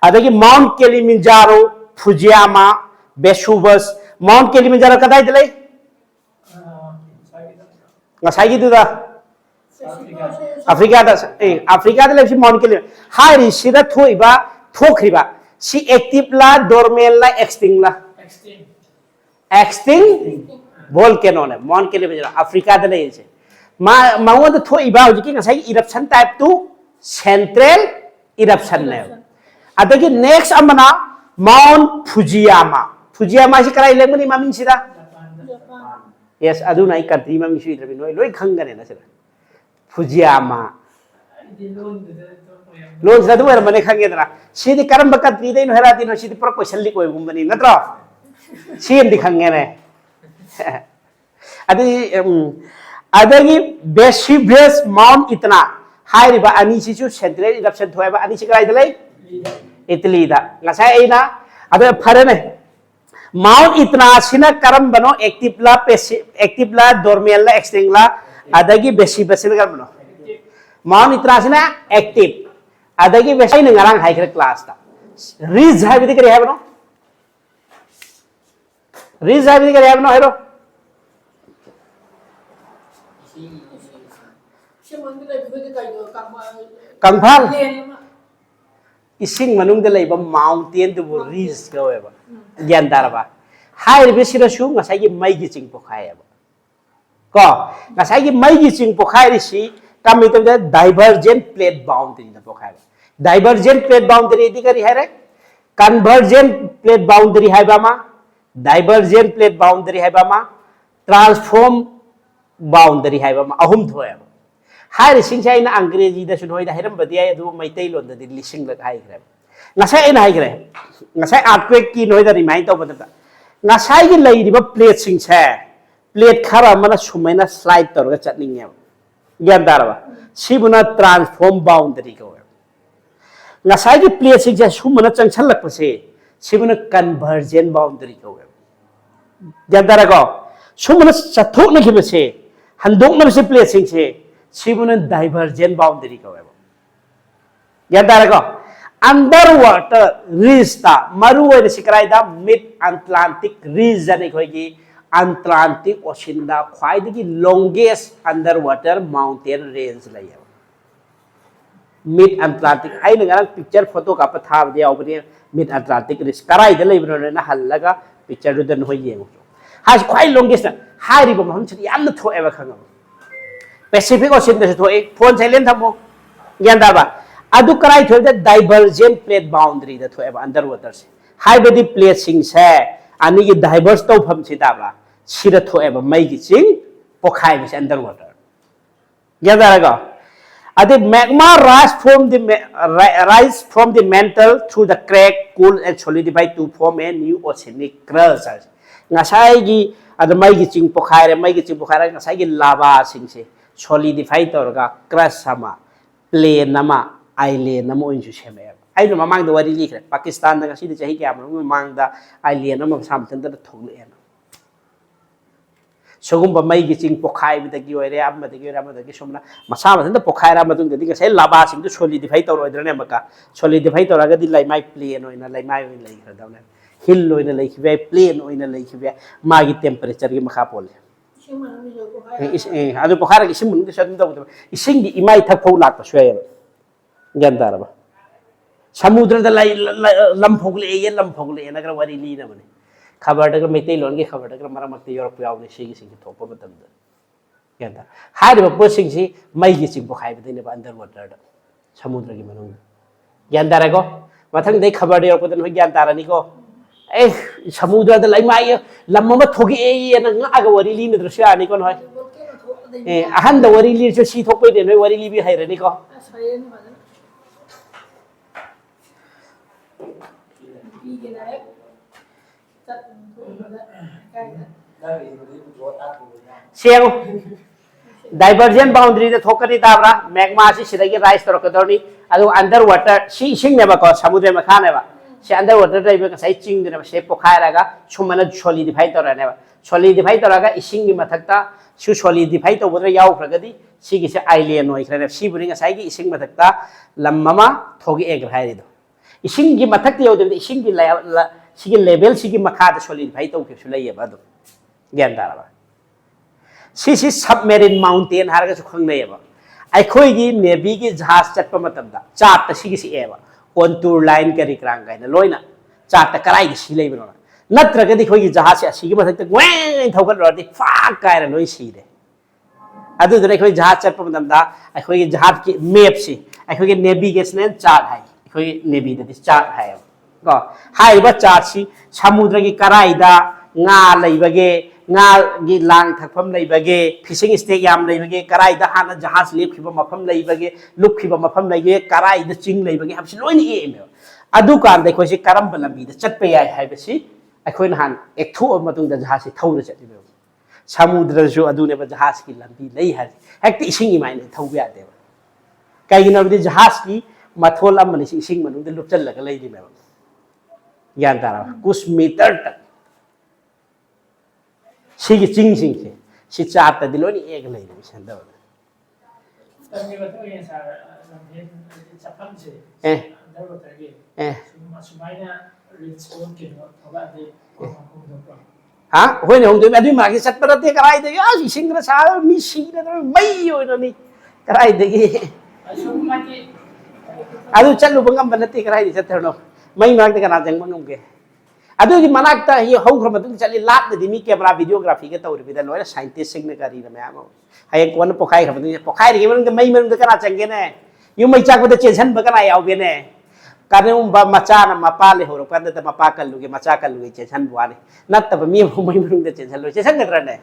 अदगी mount Kilimanjaro Fujiyama Vesuvius mount Kilimanjaro कदाई दले ngasai gitu dah Afrika dah Afrika dah lebih mount Kilimanjaro hari sida thui ba thokri ba si active la dormant la extinct la extinct volcano ne mount Kilimanjaro Afrika dah le je mount दा थoi ba होजी कि ngasai eruption type 2 central eruption ne adagi next amana Mount Fujiyama Fujiyama si karai leng mani maming sida yes adu nai country maming si rabi noi loi khangane na sida Fujiyama lon sida du mane khange dara sidi karam ba country dei no hera din sidi pro question li koi gumbani natro sim di khange ne adi adagi Vesuvius Mount itna hai riba ani si chu central eruption thoi ba ani si karai dalai Italy da ngasai aina ada phare ne Mount itna sina karam bano active la dormant la extinct la adagi Vesuvius sina karam bano Mount itna sina active adagi Vesuvius ne ngarang hai kre class da ridge hai bidi kare hai bano ridge hai bidi kare hai bano hero Kangphal ising manung de leiba mountain du ridge ga weba gyan darba hai ri besira su ngasai gi mai gi ching pokhai ba ko ngasai gi mai gi ching pokhai ri si kamitam de divergent plate boundary na pokhai ba divergent plate boundary di kari hai re convergent plate boundary hai ba ma divergent plate boundary hai ba ma transform boundary hai ba ma ahum thoya hai ri sing sai na अंग्रेजी दा सुन होय दा harem बदिया दु Meitei loan दा लिसिंग लग high grey ngasai ai hai gre ngasai earthquake ki noi da remind to bada ngasai gi lei ri ba plate sing che plate khara mana sumaina slide tor ga chatning ya gyan dar ba sibuna transform boundary ko ngasai gi plate sing che sumana changchal lak pa se sibuna convergent boundary ko gyan dar ko sumana chathok na gi ba se handok na se plate sing che sibuna divergent boundary ko gyan dar ko underwater ridge ta maru oi sikrai da mid Atlantic region ei khoi gi Atlantic Ocean da khwai di longest underwater mountain range lai mid Atlantic ai nang picture photo ka pa tha dia obni mid Atlantic ridge karai da lai bro na halaga picture du den hoi yeng ha khwai longest hai ri bom ham chi yam na tho eba khang Pacific Ocean da tho ek phone silent thamo gyan da ba adu karai thoi da divergent plate boundary da thoi ba underwater se hai bedi plate sing se ani gi diverse to pham si da ba sira thoi ba mai gi sing pokhai bi underwater ya da ga adi magma rise from the mantle through the crack cool and solidify to form a new oceanic crust ngasai gi adu mai gi sing pokhai re mai gi sing pokhai ra ngasai gi lava sing se solidify to ga crust sama plane nama island namo inju cheme ai no mamang da wari likre Pakistan da si de chahi kya mamang da island namo samthan da thole na sogum ba mai gi ching pokhai bi da gi oire am da gi ram da gi somna masa ma da pokhai ra ma dung da gi sai lava sing du solidify to roi dra ne maka solidify to ra ga di lai mai plane oina lai mai oina lai khra da na hill oina lai khibe plane oina lai khibe ma gi temperature gi makha pole adu pokhai ra gi sim mun gi sadum da ising gi imai thak phau lak pa swaya gandar ba samudra da lai lam phogle ye lam phogle na gra wari li na mane khabar da meitei lon ge khabar da mara makti europe yaw ne sigi sigi thopa matam da gandar hai ba po sing si mai gi sing pokhai ba ne ba underwater da samudra gi manung gandar ko mathang dei khabar da europe da no gyan tarani ko samudra da lai mai lam ma thogi ye na nga ga wari li na drasya ani ko noi ahan da wari li so si thok pe de noi wari li bi hai rani ko Siang divergent boundary the thokari dabra magma si sidagi rise to kadoni adu underwater si sing ne ba ko samudra ma khane ba si underwater dai ba sai ching de ba se pokhai ra ga sumana solidify to ra ne ba solidify to ra ga ising gi mathakta su solidify to bodra yaw khagadi si gi se island noi khra si buring sai gi ising mathakta lammama thogi ek hai ri do इसिंग की मथक यो दे इसिंग की सिगी level सिगी मखा the solidify तो के सुलैय बा दो ज्ञान दारबा cc submarine mountain हारगा सु खंगनै बा अखोई की नेवी की जहाज चटप मतमदा चार्ट सिगी सी एबा कॉन्टूर लाइन करी क्रांग गायना लोइना चार्ट कराई सी लेबनो नत्रगदि खोई की जहाज से सिगी मथक ग्वें थौगल रदि फाक कायरा लोइ सीरे अदु दरे खोई जहाज चटप मतमदा अखोई की जहाज की मैप से अखोई की नेविगेशनल चार्ट है अखोई नेवी दि चार्ट है को हाइबा चार्ट सी समुद्र की कराइदा nga leibage nga gi lang thakpham leibage fishing stake yam leibage karai da hana jahaz lepkhiba mafam leibage lukhiba mafam leibage karai da ching leibage habsi loini e me adu kan de khoi si karam balambi da chatpe yai haibasi akhoi han ekthu matung da jahaz si thawra chati me samudra ju adu ne ba jahaz ki lambi lei ha hekti ising i maine thau ya de kai gi na bi jahaz ki mathol am ni ising manung de lupchal laga lei di me yan tara kus meter tak सिगी चिंग सिंग से सि चाट दिलोनी एक ले रे संदो तमी बतो ये sir लम्हे चपम से ए दरबो तगे ए सुमाइना रिस्पोंड के नो थबा दे हां होइने होंदे अदि मागे सट परते कराई दे आ सिंग रा सा मी सिंग रा मई होइनो नि कराई दे सुमाके अदु चलु बंगम बनते कराई दे सतरनो मई मागते कना जंग बंगम अदुगी मनाक्ता ये हौख्र मतुंग चली लाप दि मी कैमरा वीडियोग्राफी के तौर बिदा लोय साइंटिस्ट सिंग ने करी न मैम हाय कोन पोखाई खबदि पोखाई रे मन मई मन कना चंगे ने यु मई चाक बद चेसन बकना यावगे ने काने बा मचा न मपा ले होरो कंद त मपा कल्लुगे मचा कल्लुगे चेसन बुआने नत ब मी मई मन दे चेसन लो चेसन गदर ने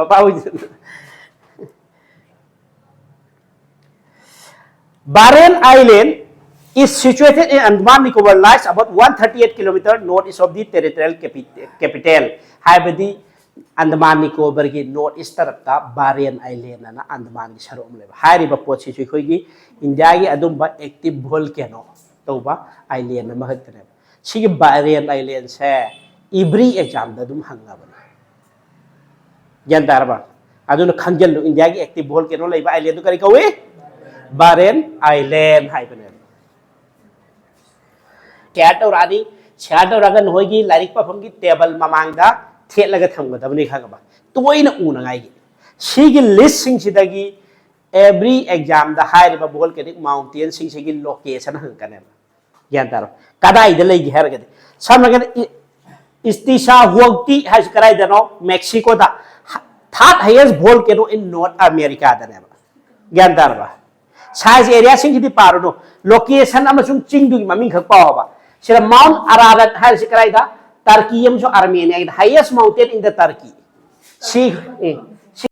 मपा हो Warren island is situated in Andaman Nicobar lies about 138 km northeast of the territorial capital. Haibadi Andaman Nicobar ki northeast tarafta Barian Island na Andaman ki sarom leba. Hairiba pot si khoi gi India gi adumba active volcano toba island na mahatne. Sigi Barian Island se every exam da dum hanga ba. Yan darba. Adun khangjal India gi active volcano leba island du kari kawe Barian Island haibane. Catoradi, Chatoragan Hogi, Larika from the table Mamanga, Telagatham with the Nikagaba. Toina Unangai. She listening Sidagi every exam the high of a volcanic mountain, singing location Hankanam. Yantar. Kadai the lake Harrigan. Some again is Tisha Wogti has cried Mexico, the third highest volcano in North America than ever. Yandarba. Size area sing the Parano, location Amazon Chindu Maminka Pava. Sira Mount Ararat has Kraida, Turkey, Armenia, the highest mountain in the Turkey. See.